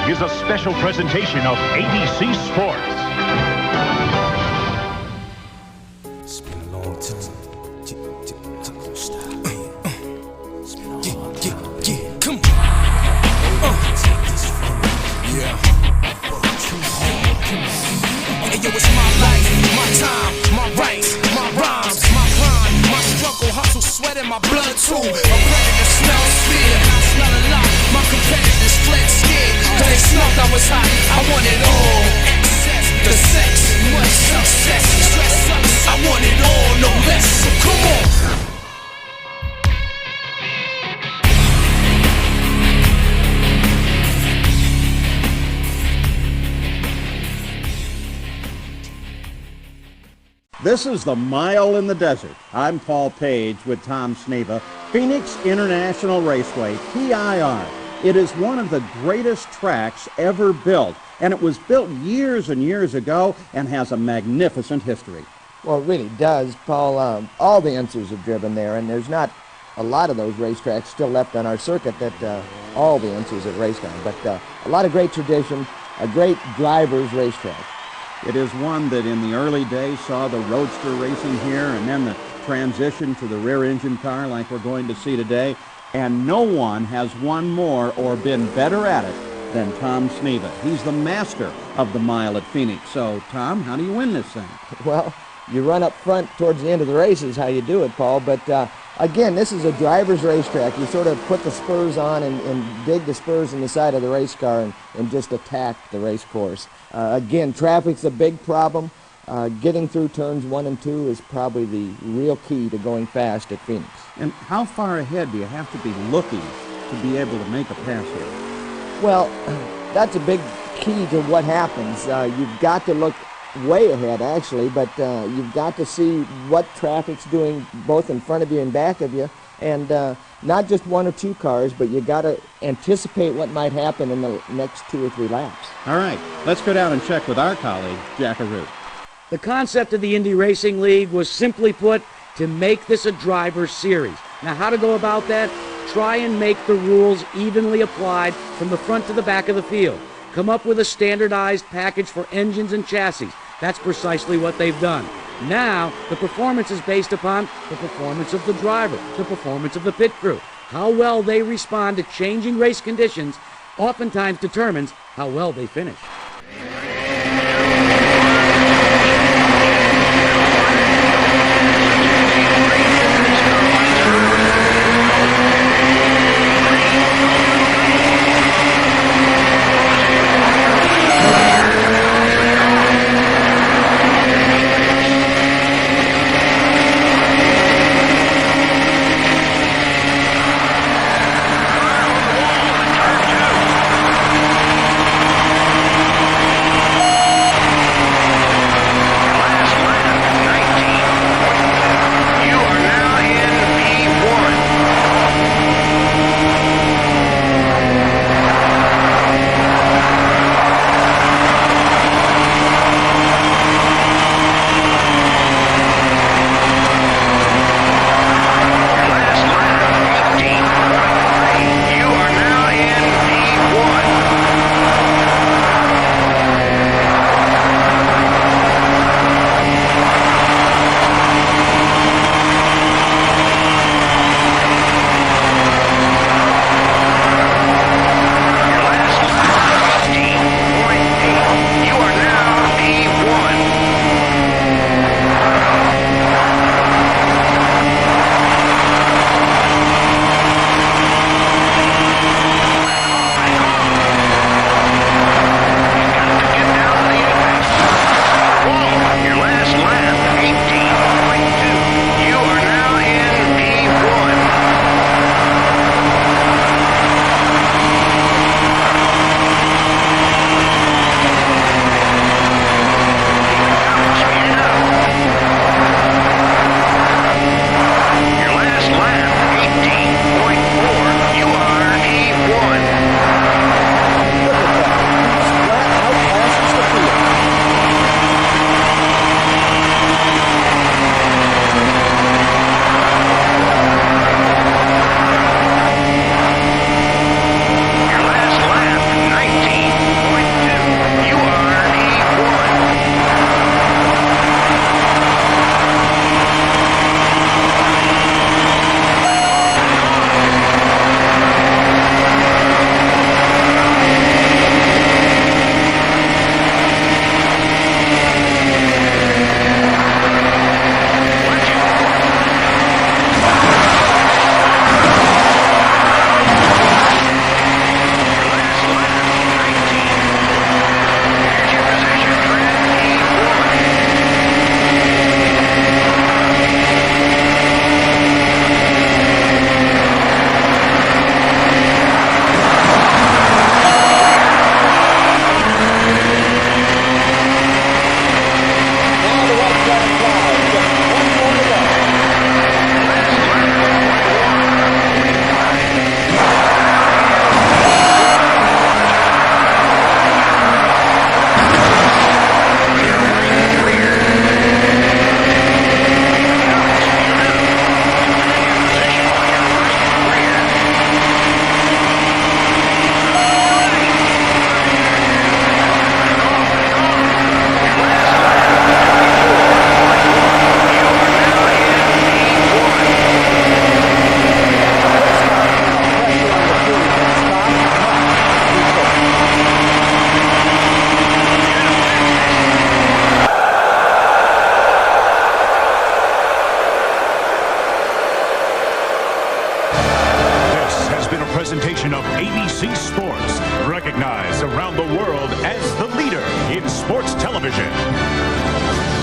is a special presentation of ABC Sports. It's been a long time. Come on. Yeah. Hey, yo, it's my life, my time, my rights, my rhymes, my grind, my struggle, hustle, sweat in my blood too. I'm ready to smell fear. I smell a lot. My competitors fled scared. Cause they smelled I was hot. I want it all. Excess, the sex, much success, stress. I want it all, no less. So come on. This is the Mile in the Desert. I'm Paul Page with Tom Sneva. Phoenix International Raceway, PIR. It is one of the greatest tracks ever built, and it was built years and years ago and has a magnificent history. Well, it really does, Paul. All the Ensers have driven there, and there's not a lot of those racetracks still left on our circuit that all the Ensers have raced on. But a lot of great tradition, a great driver's racetrack. It is one that in the early days saw the roadster racing here and then the transition to the rear engine car like we're going to see today. And no one has won more or been better at it than Tom Sneva. He's the master of the mile at Phoenix. So, Tom, how do you win this thing? Well, you run up front towards the end of the race is how you do it, Paul. But again, this is a driver's racetrack. You sort of put the spurs on and dig the spurs in the side of the race car and just attack the race course. Again, traffic's a big problem. Getting through turns 1 and 2 is probably the real key to going fast at Phoenix. And how far ahead do you have to be looking to be able to make a pass here? Well, that's a big key to what happens. You've got to look way ahead, actually, but you've got to see what traffic's doing both in front of you and back of you, and not just 1 or 2 cars, but you got to anticipate what might happen in the next 2 or 3 laps. All right, let's go down and check with our colleague, Jack Arute. The concept of the Indy Racing League was simply put to make this a driver's series. Now, how to go about that? Try and make the rules evenly applied from the front to the back of the field. Come up with a standardized package for engines and chassis. That's precisely what they've done. Now, the performance is based upon the performance of the driver, the performance of the pit crew. How well they respond to changing race conditions oftentimes determines how well they finish. presentation of ABC Sports, recognized around the world as the leader in sports television.